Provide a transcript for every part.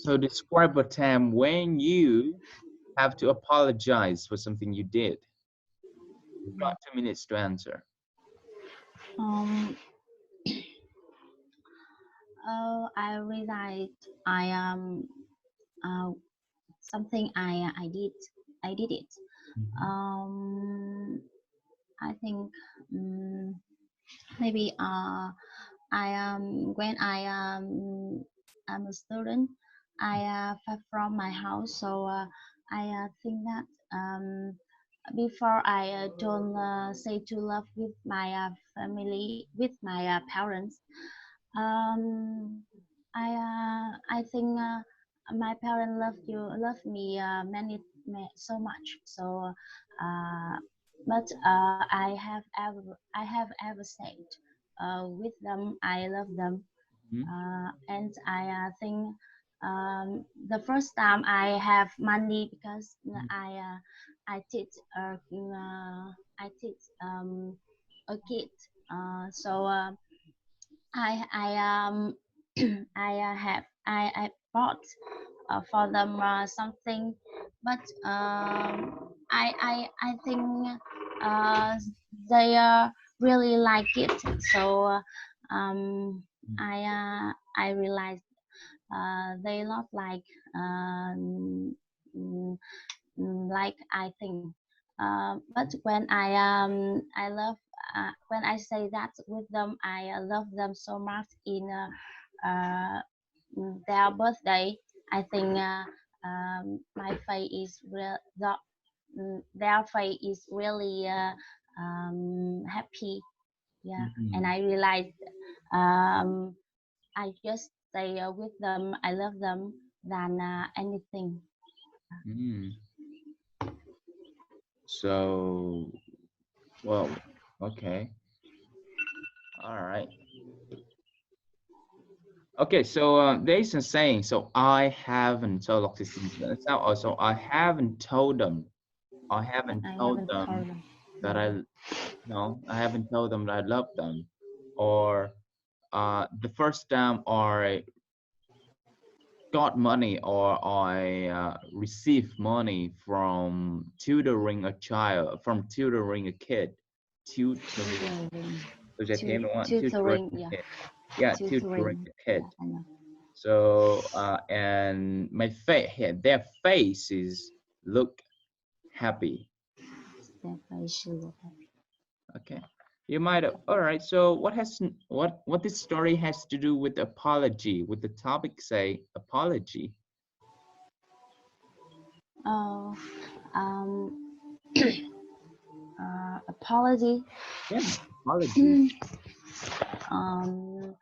So describe a time when you have to apologize for something you did. You've got 2 minutes to answer. Um, I realized uh, something I did it. I think maybe when I'm a student, I far from my house, so I think that before I don't say to love with my family, with my parents. Um, I think my parents love me so much. So, but I have ever said with them I love them, and I think the first time I have money because I teach I teach a kid, so. I I bought for them something, but I think uh, they really like it. So I realized they not mm, like I think. But I love when I say that with them, I love them so much in their birthday. I think my face is their face is really happy. Yeah, and I realized um, I just say with them I love them than anything. So, well, okay. All right. Okay, so there's a saying, so I haven't told also I haven't told them. I haven't I told haven't told them them. that I haven't told them that I love them. Or the first time I got money or I received money from tutoring a child, from tutoring a kid. Tutoring. Tôi sẽ thêm đúng không ạ? Tutoring Tutoring, a yeah, kid. Yeah, tutoring tutoring. a kid. Yeah, I know. So and my face, yeah, their faces look happy. Their face should look happy. Okay, you might have. All right. So what this story has to do with apology? With the topic say apology. Oh, apology. Yeah, apology. um,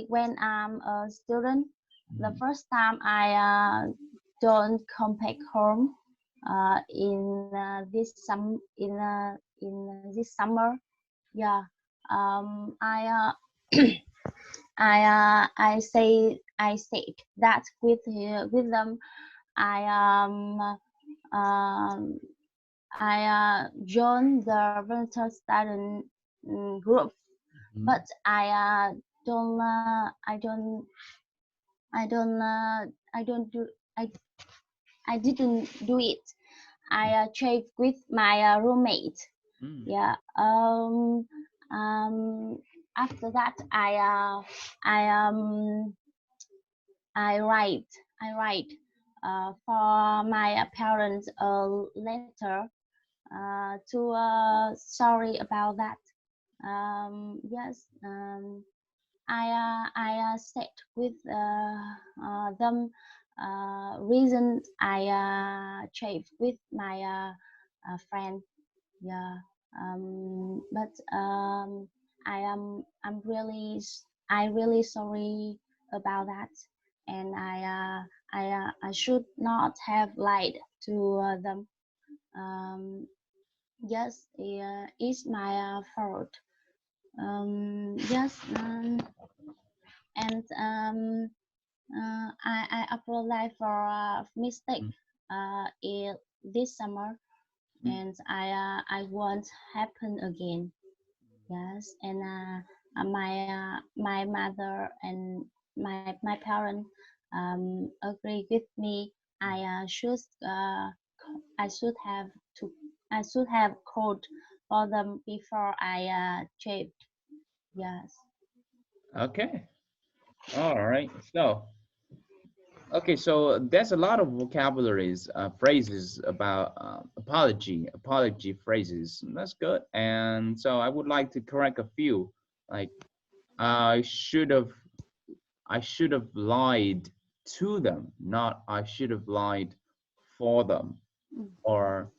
when I'm a student, the first time I don't come back home in this summer. Yeah, I I said that with them. I um joined the volunteer student group, but don't I don't I don't do I I didn't do it. I checked with my roommate. Yeah. After that, I I write for my parents a letter to sorry about that. Yes. I said with them reason I chat with my friend. Yeah. But I really sorry about that, and I should not have lied to them. Um, yes, it's my fault. Yes, and I apologize for mistake in this summer, and I won't happen again. Yes, and my mother and my parents agree with me. I should I should have to I should have called for them before I shaved. Yes. Okay. All right. So, okay. So there's a lot of vocabularies, phrases about apology phrases. That's good. And so I would like to correct a few. Like, I should have, I should have lied to them, not I should have lied for them, Mm, or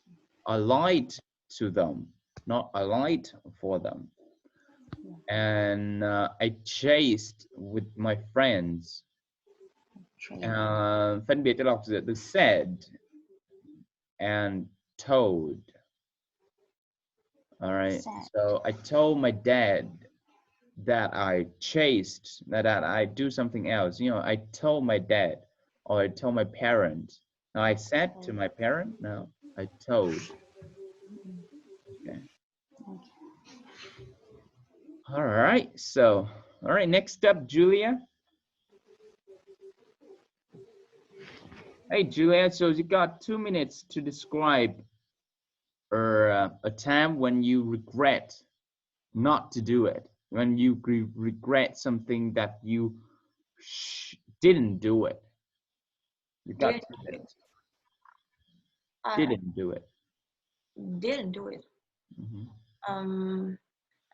I lied to them, not I lied for them. yeah. And I chased with my friends. Trade. Phân biệt cho đọc giữa từ said and told. All right. Sad. So I told my dad that I chased, that I do something else. You know, I told my dad, or I told my parents. Now I said to my parent. No, I told. Okay. Okay. All right. So, all right. Next up, Julia. Hey, Julia. So you got 2 minutes to describe a time when you regret not to do it, when you regret something that you didn't do it. You got Didn't 2 minutes. uh, Didn't do it. didn't do it. Mhm.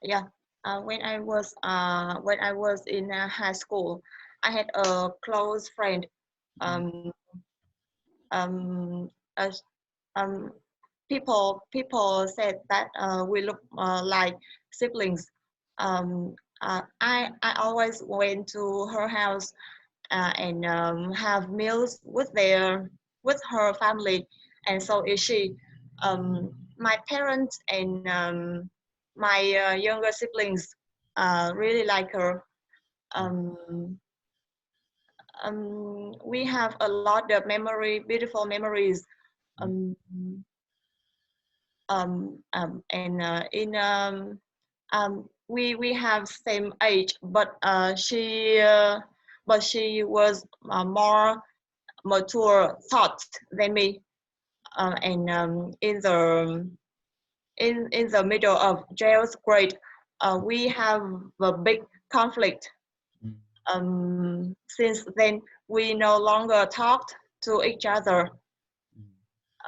Yeah. When I was in high school, I had a close friend. Um, um, uh, um, people said that we look like siblings. I always went to her house and have meals with her family, and so is she. My parents and my younger siblings really like her. Um, we have a lot of beautiful memories. Um, and we have same age, but she was more mature thought than me. And in the middle of jail's grade, we have a big conflict. Since then, we no longer talked to each other.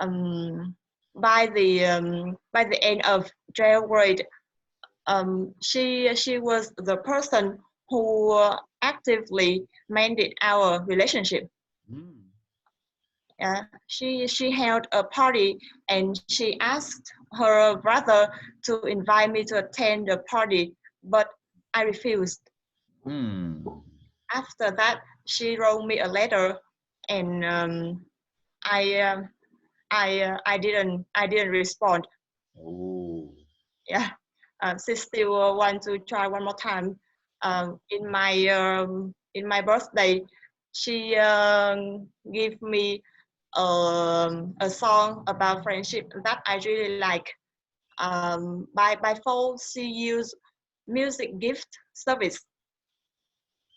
Um, by the end of jail grade, she was the person who actively mended our relationship. She held a party and she asked her brother to invite me to attend the party, but I refused. After that, she wrote me a letter, and I I didn't respond. Oh. Yeah, she still want to try one more time. In my birthday, she gave me a song about friendship that I really like. By phone, she used music gift service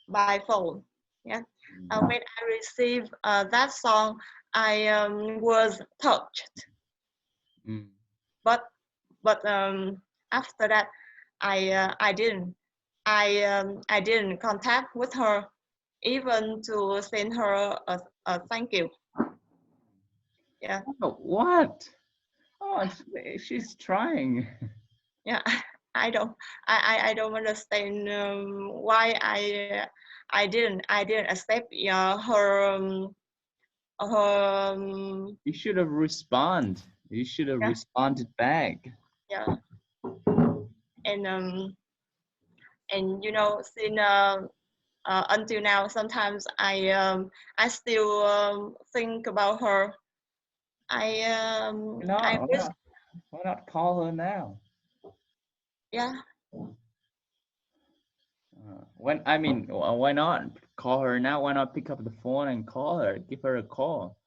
by phone. Yeah. When I received that song, I was touched. But after that, I didn't. I didn't contact with her, even to send her a thank you. Yeah. Oh, what? Oh, she's trying. Yeah. I don't understand why I didn't accept her You should have responded. You should have yeah, responded back. yeah. And you know, since until now, sometimes I still think about her. I No, wish, why not call her now? yeah. When I mean, why not call her now? Why not pick up the phone and call her? Give her a call.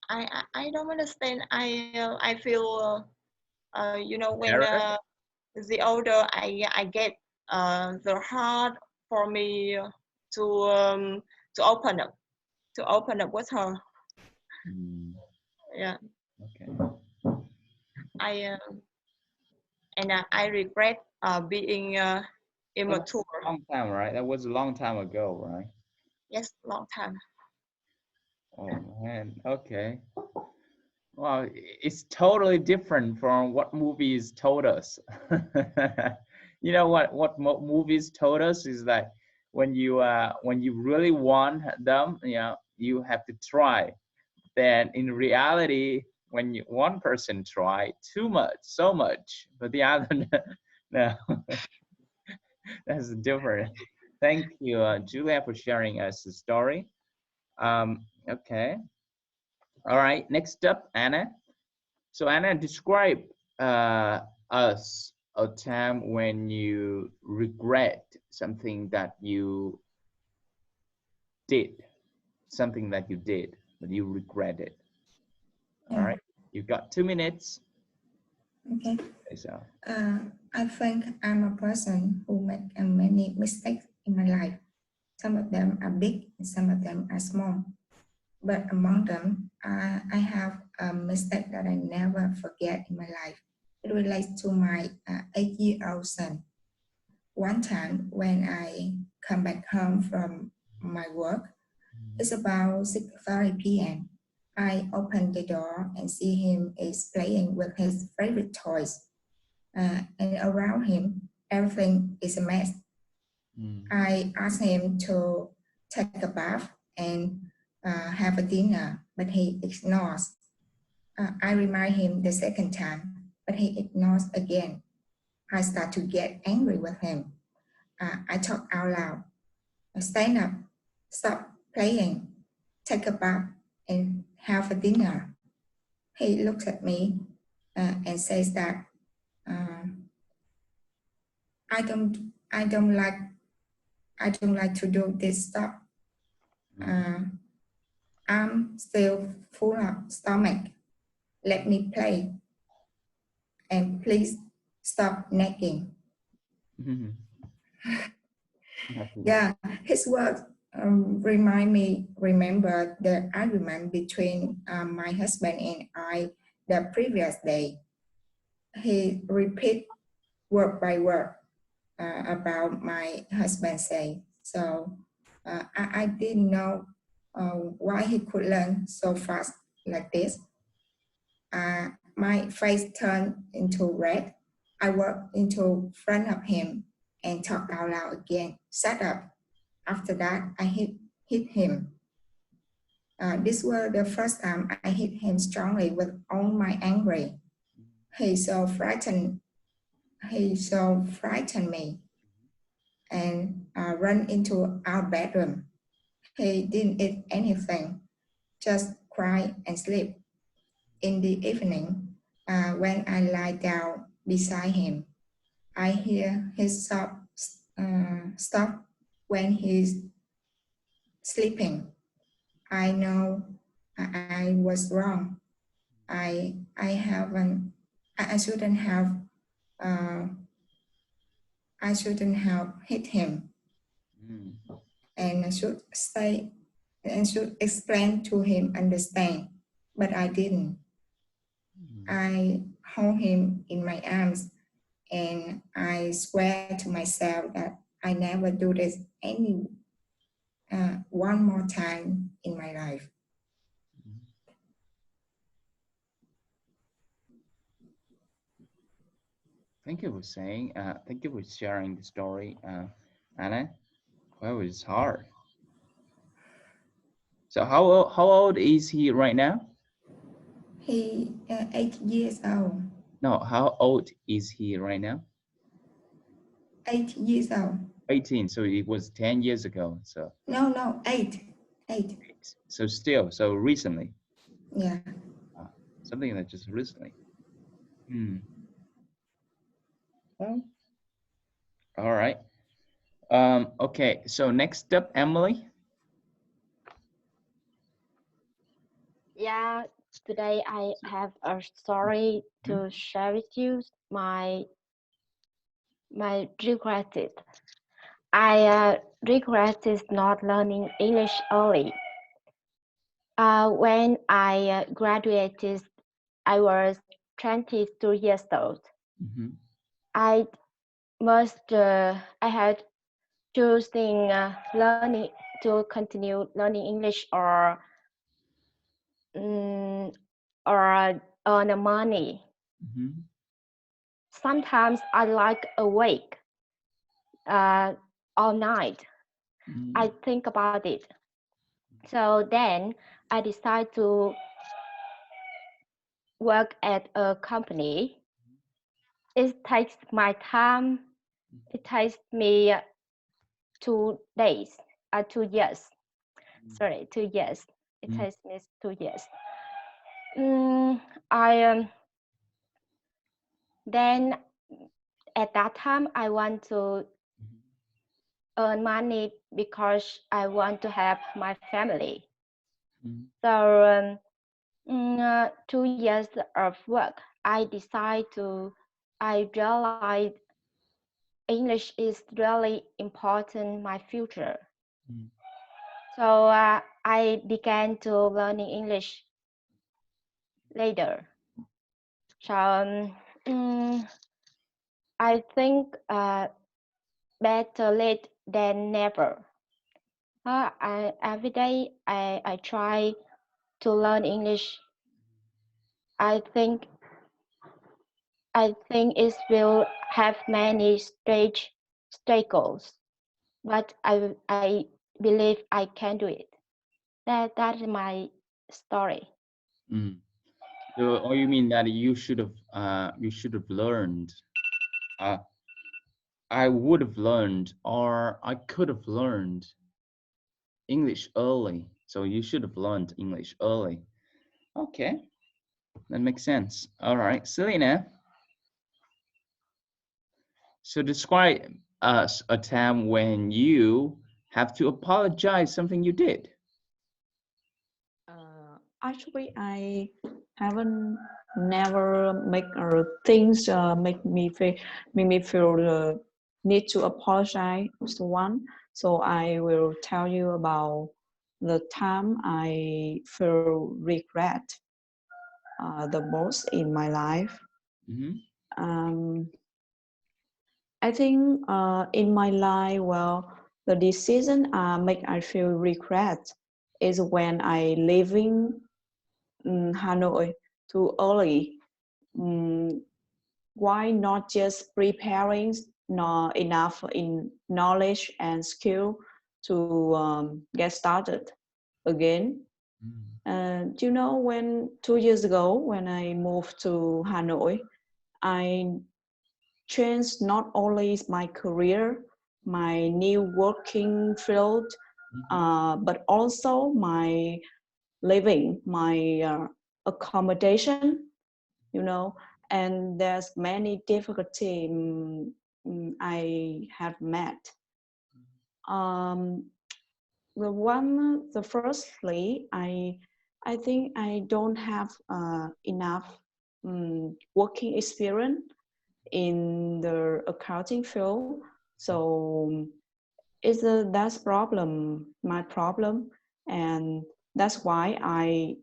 I don't understand. I feel you know, when Embarrassed? the older I get, the hard for me to to open up with her. Yeah. Okay. I regret being immature. Long time, right? That was a long time ago, right? Yes, long time. Oh man. Okay. Well, it's totally different from what movies told us. You know what movies told us is that when you really want them, you know, you have to try. Then in reality, when one person try too much, so much, but the other no, that's different. Thank you, Julia, for sharing us the story. Okay. All right. Next up, Anna. So Anna, describe us a time when you regret something that you did, but you regret it. All right, you've got 2 minutes. Okay. So. I think I'm a person who make many mistakes in my life. Some of them are big and some of them are small. But among them, I have a mistake that I never forget in my life. It relates to my 8-year-old son. One time when I come back home from my work, it's about 6:30 p.m. I open the door and see him is playing with his favorite toys. And around him, everything is a mess. I asked him to take a bath and have a dinner, but he ignores. I remind him the second time, but he ignores again. I start to get angry with him. I talk out loud. Stand up, stop playing, take a bath, and have a dinner. He looks at me and says that I don't like to do this stuff. I'm still full of stomach. Let me play. And please stop nagging. Yeah, his words remember the argument between my husband and I the previous day. He repeat word by word about my husband say. So I didn't know why he could learn so fast like this. My face turned into red. I walked into front of him and talked out loud again. Shut up. After that, I hit him. This was the first time I hit him strongly with all my anger. He so frightened me and ran into our bedroom. He didn't eat anything, just cry and sleep. In the evening, when I lie down beside him, I hear his sob stop when he's sleeping. I know I was wrong. I shouldn't have hit him. And I should explain to him understand, but I didn't. I hold him in my arms and I swear to myself that I never do this one more time in my life. Thank you for saying. Thank you for sharing the story, Anna. Well, it's hard. So how old is he right now? He 8 years old. No, how old is he right now? 8 years old. 18. So it was 10 years ago. So no, 8. So recently. Yeah. Something that just recently. Well, all right. Okay, so next up, Emily. Yeah, today I have a story to share with you. My regretted. I regretted not learning English early. When I graduated, I was 22 years old. Mhm. I had choosing learning to continue learning English or earn money. Mhm. Sometimes I like awake all night. Mhm. I think about it. So then I decide to work at a company. It takes my time. It takes me 2 days, 2 years. Sorry, 2 years. It Mm. takes me 2 years. I then at that time I want to earn money because I want to help my family. Mm. So 2 years of work, I realized English is really important in my future. Mm. So I began to learning English later. So I think better late than never. Every day I try to learn English. I think it will have many struggles, but I believe I can do it. That is my story. Mm. So, or you mean that you should have learned? Uh, I would have learned, or I could have learned English early. So you should have learned English early. Okay, that makes sense. All right, Selena. So describe us a time when you have to apologize something you did. Actually, I haven't never make things make me feel the need to apologize to one. So I will tell you about the time I feel regret the most in my life. Mm-hmm. Um, I think in my life, well, the decision make I feel regret is when I leaving Hanoi too early. Why not just preparing not enough in knowledge and skill to get started again? You know, when 2 years ago, when I moved to Hanoi, I changed not only my career, my new working field, but also my living, my accommodation, you know, and there's many difficulty I have met. Um, firstly, I think I don't have enough working experience in the accounting field, so that's my problem, and that's why I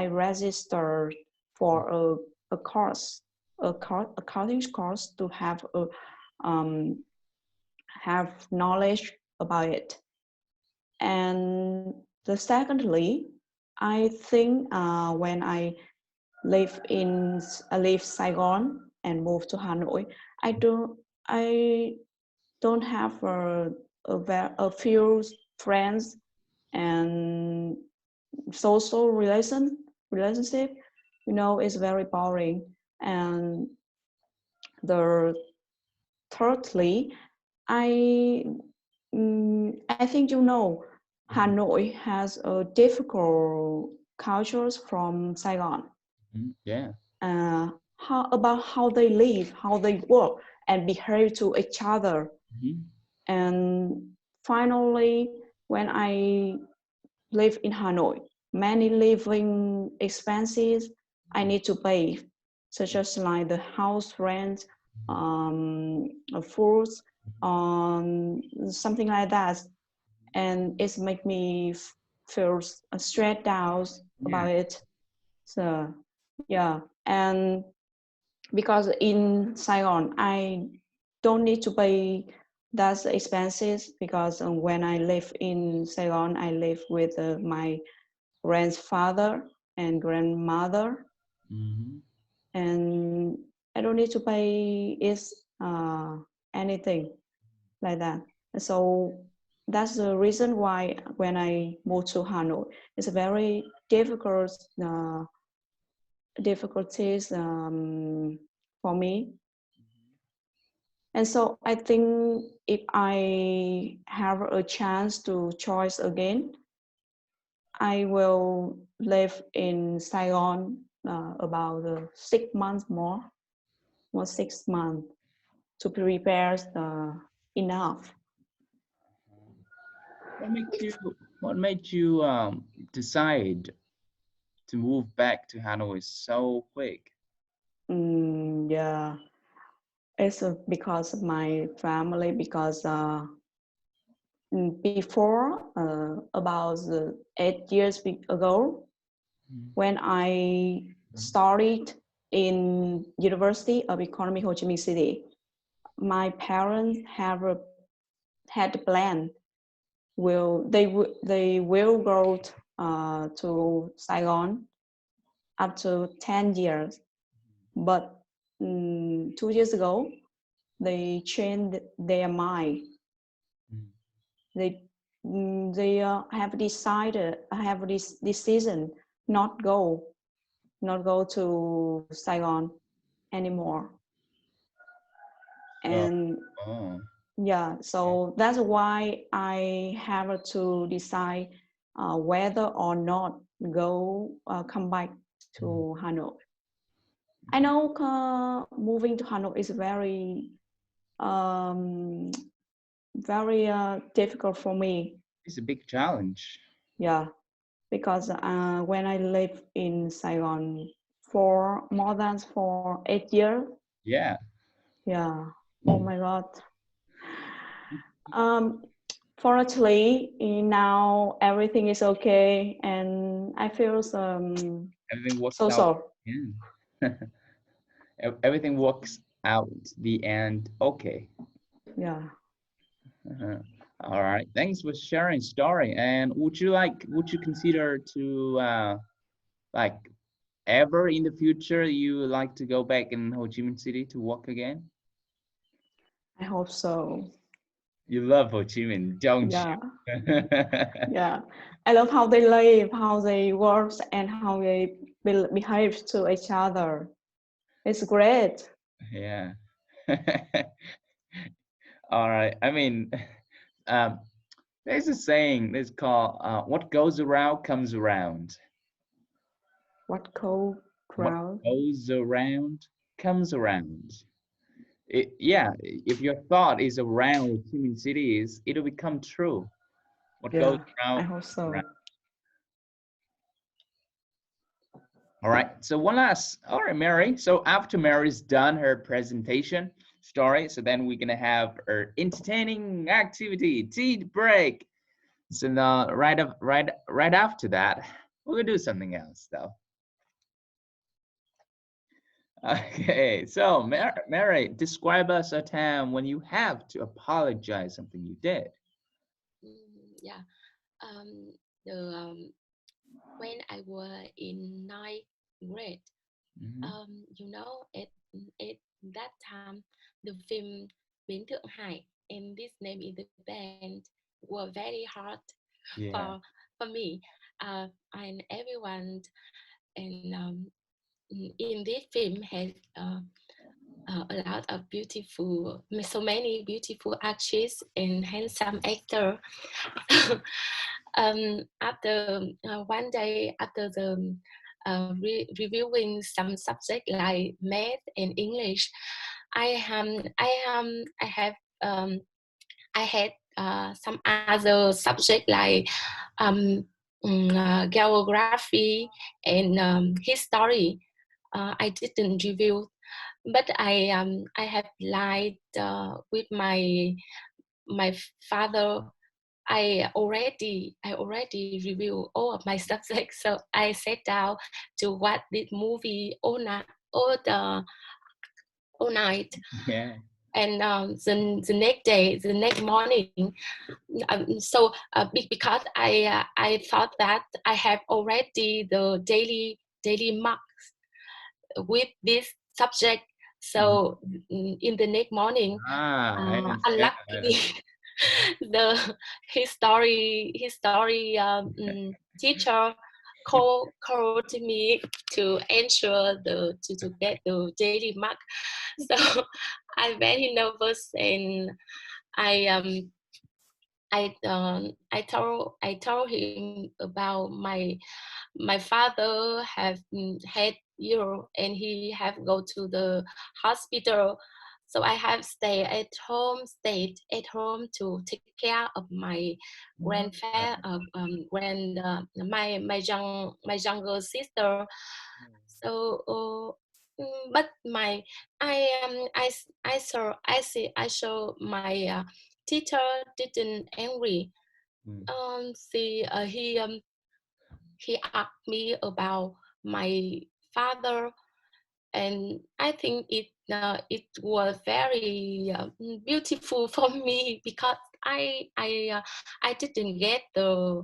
registered for a course, accounting course to um, have knowledge about it. And the secondly, I think when I leave Saigon and move to Hanoi, I don't have a few friends and social relationship, you know, is very boring. And the thirdly, I I think you know Hanoi has a difficult cultures from Saigon. Yeah. How they live, how they work and behave to each other. And finally, when I live in Hanoi, many living expenses I need to pay, such as like the house rent, food, something like that, and it's make me feel stressed out about it. So yeah, and because in Saigon I don't need to pay that expenses, because when I live in Saigon I live with my grandfather and grandmother, and I don't need to pay anything like that. So that's the reason why when I moved to Hanoi, it's a very difficulties for me. And so I think if I have a chance to choose again, I will live in Saigon about 6 months more 6 months to prepare enough. What made you decide to move back to Hanoi so quick? Yeah, it's because of my family, because before about 8 years ago, when I started in University of Economic Ho Chi Minh City, my parents had a plan. They will go to Saigon after 10 years, but 2 years ago they changed their mind. They have this decision not go to Saigon anymore. And yeah, so that's why I have to decide whether or not come back to Hanoi. I know moving to Hanoi is very difficult for me. It's a big challenge. Yeah, because when I lived in Saigon for more than 8 years. Yeah. Yeah. Oh my God. Fortunately, now everything is okay, and I feel everything works so out. so. Yeah. Everything works out the end. Okay. Yeah. All right. Thanks for sharing story. And would you consider to like ever in the future you like to go back in Ho Chi Minh City to work again? I hope so. You love Ho Chi Minh, don't you? Yeah. Yeah. I love how they live, how they work, and how they behave to each other. It's great. Yeah. All right. I mean, there's a saying. It's called "What goes around comes around." What goes around comes around. Yeah, if your thought is around Ho Chi Minh City, it'll become true. What goes around? I hope so. Around. All right. So one last. All right, Mary. So after Mary's done her presentation story, so then we're gonna have our entertaining activity, tea break. So now, right after that, we're gonna do something else, though. Okay, so Mary, describe us a time when you have to apologize something you did. Yeah, when I was in 9th grade, you know, at that time, the film Bến Thượng Hải and this name in the band were very hard for me, and everyone, and in this film has a lot of so many beautiful actresses and handsome actors. After one day, after the reviewing some subject like math and English, I had some other subject like geography and history. I didn't review but I have lied with my father. I already review all of my subjects, so I sat down to watch this movie all night. Yeah. And the next day, the next morning, so because I thought that I have already the daily marks with this subject. So in the next morning, I understand. unluckily, the history teacher called me to ensure to get the daily mark. So I'm very nervous, and I told him about my father have had euro, and he have go to the hospital. So I have stayed at home to take care of my grandfather, my younger sister. So, but my I saw my teacher didn't angry. He asked me about my father, and I think it was very beautiful for me, because I didn't get the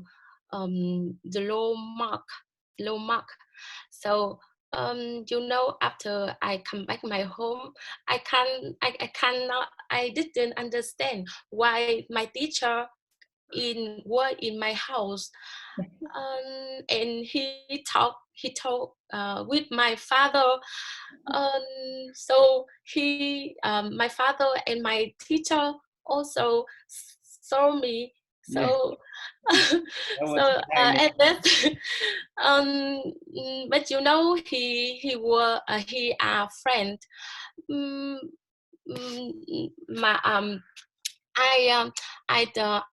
low mark. So after I come back my home, I didn't understand why my teacher were in my house, and he talked with my father. So my father and my teacher also saw me. Yeah. So That was so timing. at that but he are friend. um, my I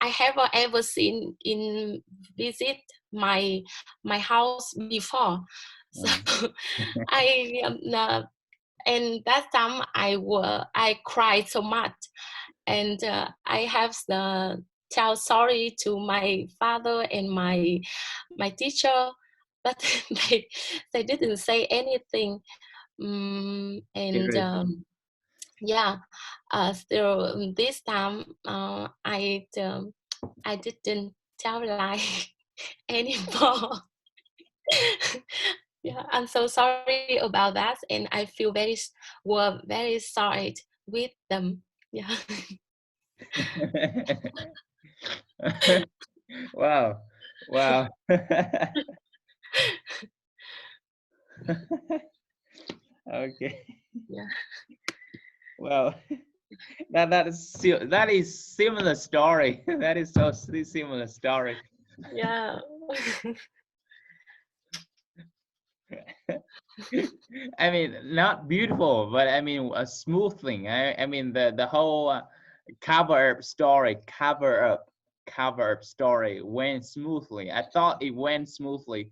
haven't ever seen in visit my house before. So and that time I cried so much, and I have tell sorry to my father and my teacher, but they didn't say anything. And Seriously. yeah, still this time I didn't tell lie anymore. Yeah, I'm so sorry about that, and I feel very sorry with them. Yeah. Wow. Okay. Yeah. Well, that is similar story. That is so similar story. Yeah. I mean, not beautiful, but I mean a smooth thing. I mean the whole cover up story went smoothly. I thought it went smoothly.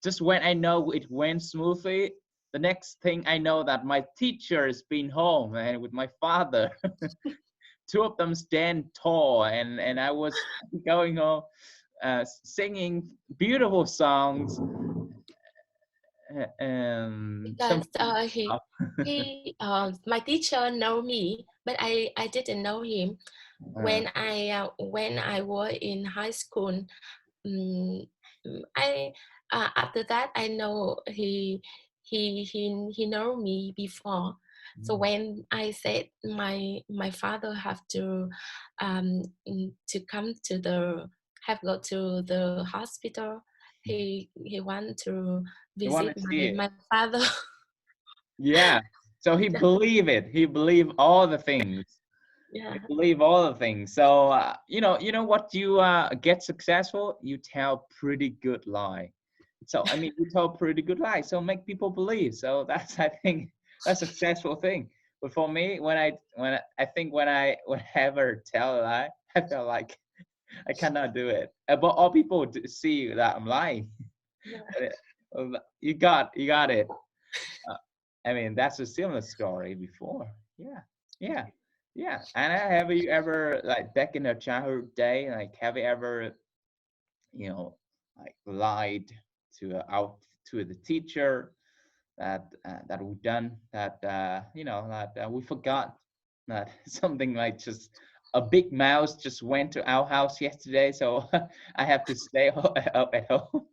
Just when I know it went smoothly, the next thing I know that my teacher has been home and with my father. Two of them stand tall, and I was going home singing beautiful songs. Some Because my teacher know me, but I didn't know him when I was in high school. um, I After that I know he know me before. So when I said my father have to come go to the hospital, he want to you want visit to see it. my father. Yeah. So he believed it. He believed all the things. Yeah. He believed all the things. So you know what you get successful. You tell pretty good lie. So I mean, you tell pretty good lie. So make people believe. So that's I think a successful thing. But for me, whenever tell a lie, I feel like I cannot do it. But all people see that I'm lying. Yeah. You got it. I mean, that's a similar story before. Yeah. And have you ever, like, back in your childhood day, like, have you ever, like, lied to the teacher that we done that, that we forgot that something like just a big mouse just went to our house yesterday, so I have to stay up at home.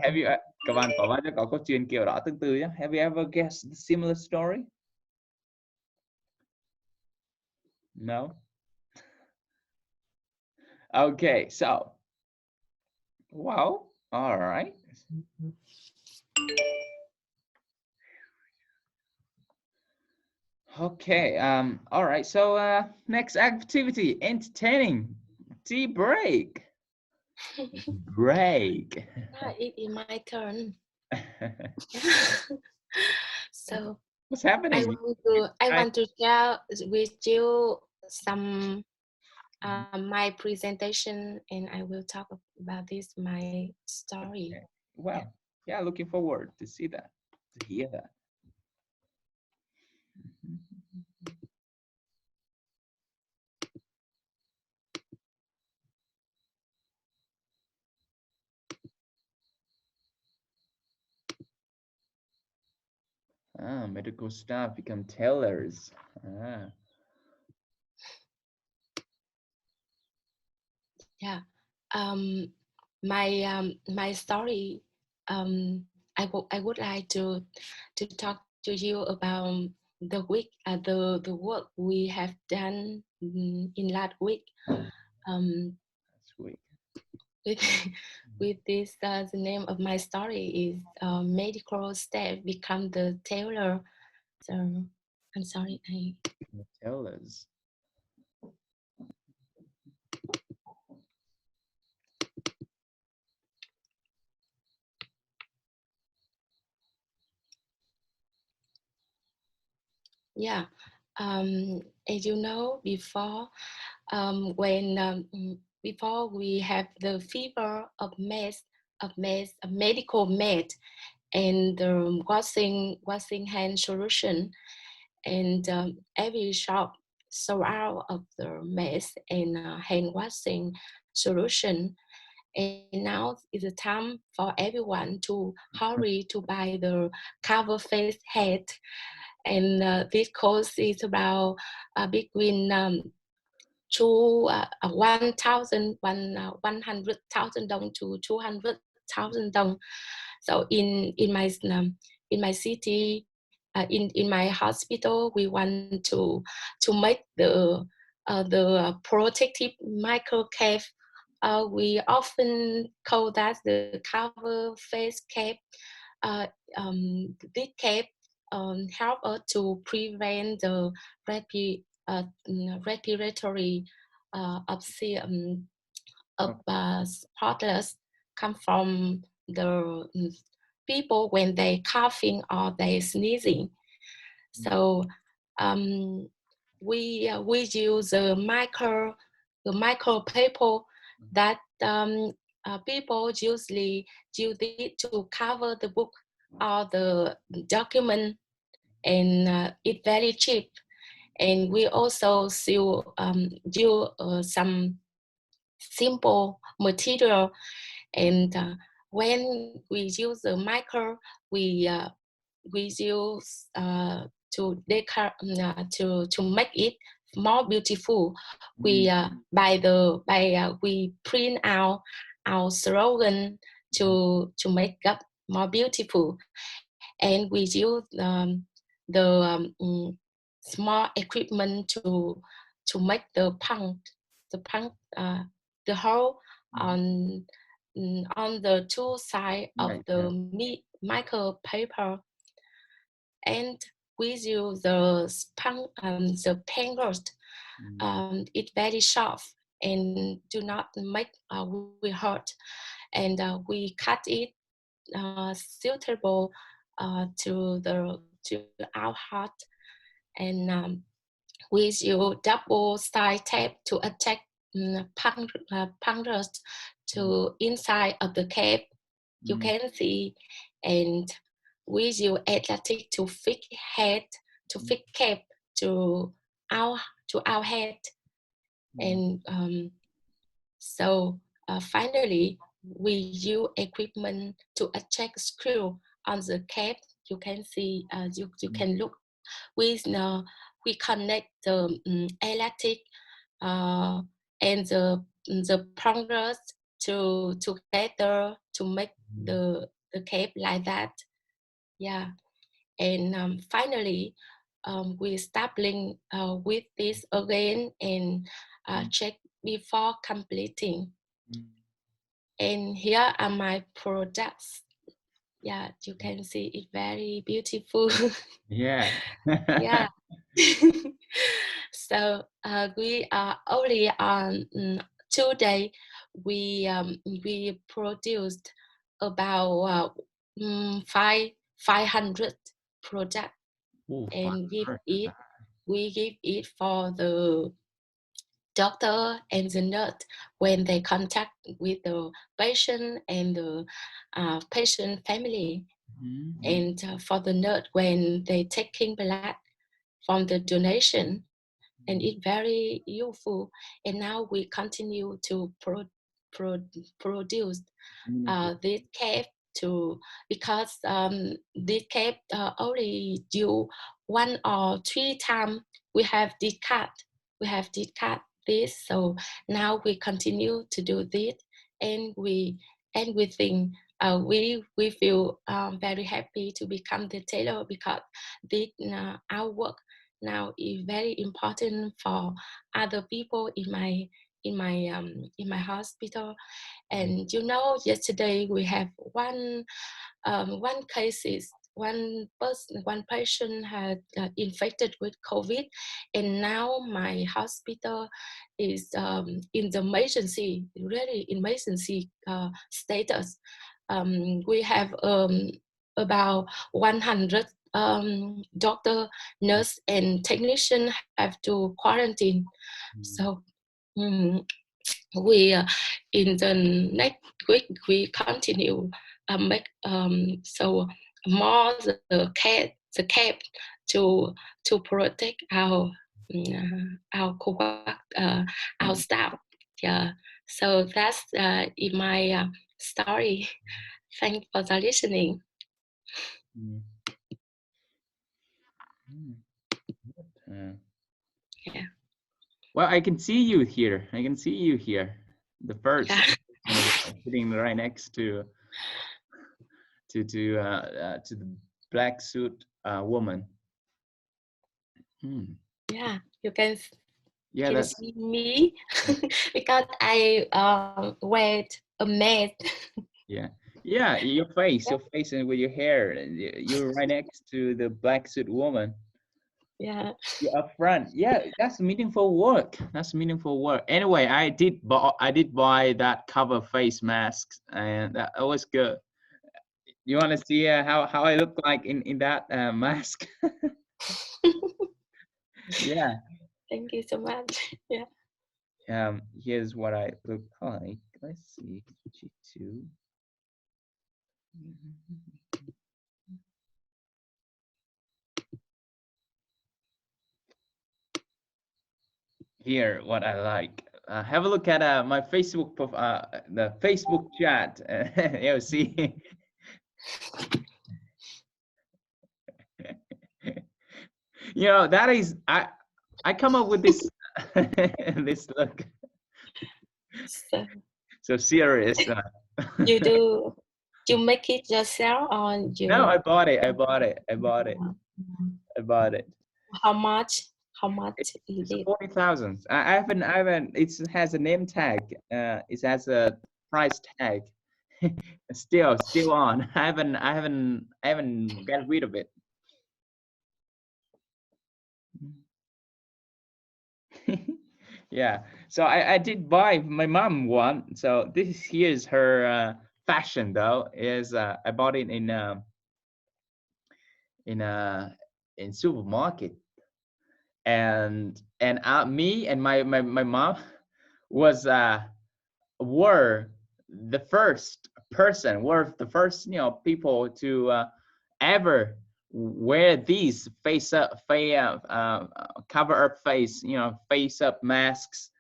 Have you, các bạn có bao giờ có câu chuyện kiểu đó tương tự nhé? Have you ever guessed the similar story? No? Okay, so, well, all right. Okay, all right, so next activity, entertaining. Tea break. Break. It is my turn. So what's happening? I want to share with you some my presentation, and I will talk about this my story. Okay. Well, yeah, looking forward to see that, to hear that. Medical staff become tailors. Yeah. My story. I would like to talk to you about the week, the work we have done in last week. Last week. With this, the name of my story is medical staff become the tailor. So I'm sorry. The tailors. Yeah, as you know, before before we have the fever of a medical med, and the washing hand solution, and every shop sold out of the mess and hand washing solution. And now is the time for everyone to hurry to buy the cover face hat. And this cost is about between 100,000 dong to 200,000 dong. So in my city, in my hospital, we want to make the protective micro cap. We often call that the cover face cap. This cap help us to prevent the respiratory spotless come from the people when they coughing or they sneezing. So we use the micro paper that people usually use it to cover the book or the document, and it's very cheap. And we also use some simple material, and when we use the micro, we use to make it more beautiful. We we print out our slogan to make up more beautiful, and we use the small equipment to make the hole on the two sides of the micro paper, and we use the fingers. It's very soft and do not make we hurt, and we cut it suitable to our heart, and we use double side tape to attach punctures to inside of the cap. You can see, and we use elastic to fix head, to fix cap to our head, and so finally we use equipment to attach screw on the cap. You can see, you can look. We connect the elastic and the prongs together to make the cap like that. Yeah, and finally we stapling with this again and check before completing. And here are my products. Yeah, you can see it very beautiful. Yeah. Yeah. So we are only on 2 days. We produced about 500 products. Ooh, And wow. we give it for the doctor and the nurse when they contact with the patient and the patient family. And for the nurse when they taking blood from the donation, and it's very useful. And now we continue to produce this cap to, because this cap only do 1 or 3 times we have discard this. So now we continue to do this, and we think we feel very happy to become the tailor, because this our work now is very important for other people in my hospital. And you know, yesterday we have one case. One patient had infected with COVID, and now my hospital is in the emergency, really emergency status. We have about 100 doctor, nurse, and technician have to quarantine. So we in the next week we continue make so more the cap to protect our our staff. Yeah, so that's in my story. Thanks for the listening. Yeah. Well, I can see you here. The first, sitting right next to the black suit woman. Yeah, you can. Yeah, can that's see me because I wear a mask. yeah. Your face and with your hair. You're right next to the black suit woman. Yeah. You're up front. Yeah, that's meaningful work. Anyway, I did buy that cover face mask, and that was good. You want to see how I look like in that mask? Yeah. Thank you so much. Yeah. Here's what I look like. Let's see. G2. Here, what I like. Have a look at my Facebook the Facebook chat. You'll see. You know, that is I come up with this this look. So serious. You make it yourself, or you? No, I bought it. How much is it? 40,000. I haven't. It has a name tag. It has a price tag. still on. I haven't got rid of it. Yeah. So I did buy my mom one. So here's her fashion though. I bought it in supermarket. And me and my mom were the first people to ever wear these cover up face, you know, face up masks,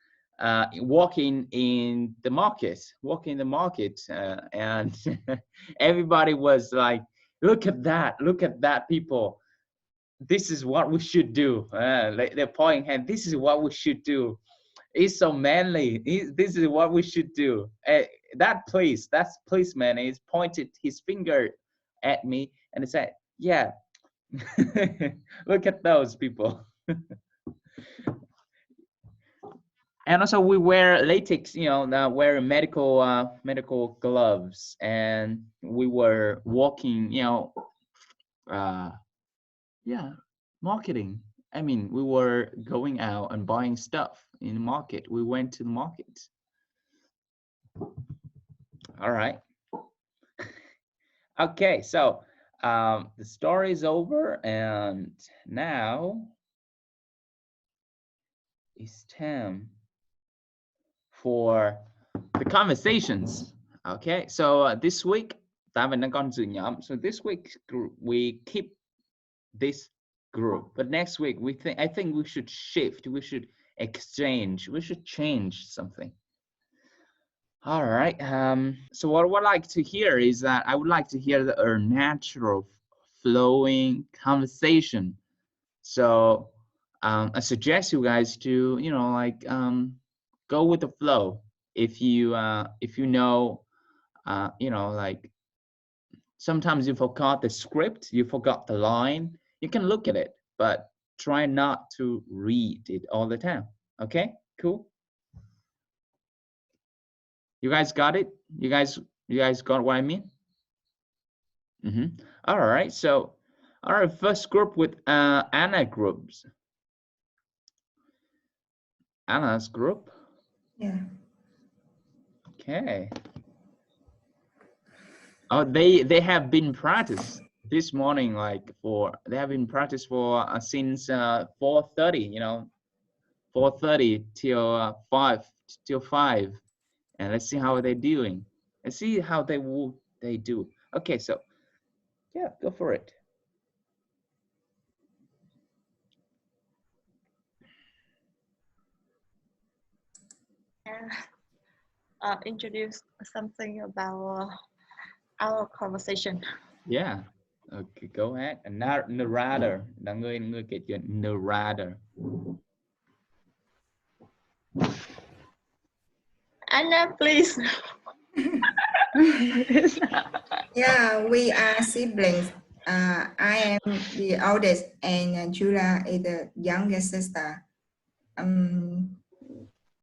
walking in the market, and everybody was like, look at that, people, this is what we should do. They're pointing hand, this is what we should do. It's so manly. This is what we should do. That policeman is pointed his finger at me and said, yeah, look at those people. And also we wear latex, you know, wear medical gloves, and we were walking, you know, yeah, marketing. I mean, we were going out and buying stuff in the market. We went to the market. All right. Okay, so the story is over, and now it's time for the conversations. Okay, so this week, ta mình đang con dự nhóm. So this week we keep this group, but next week I think we should shift. We should exchange. We should change something. All right. So what I would like to hear is that I would like to hear a natural, flowing conversation. So I suggest you guys to, you know, like go with the flow. If you know, you know, like sometimes you forgot the script, you forgot the line. You can look at it, but try not to read it all the time. Okay, cool. You guys got it? You guys got what I mean? All right. So, all right. First group with Anna groups. Anna's group. Yeah. Okay. Oh, they have been practiced this morning, like they have been practiced for since 4:30. You know, 4:30 till 5. And let's see how they're doing. Let's see how they do. Okay, so yeah, go for it. Introduce something about our conversation. Yeah. Okay, go ahead. A narrator. Là người kể chuyện, narrator. Anna, please. Yeah, we are siblings. I am the oldest, and Julia is the youngest sister.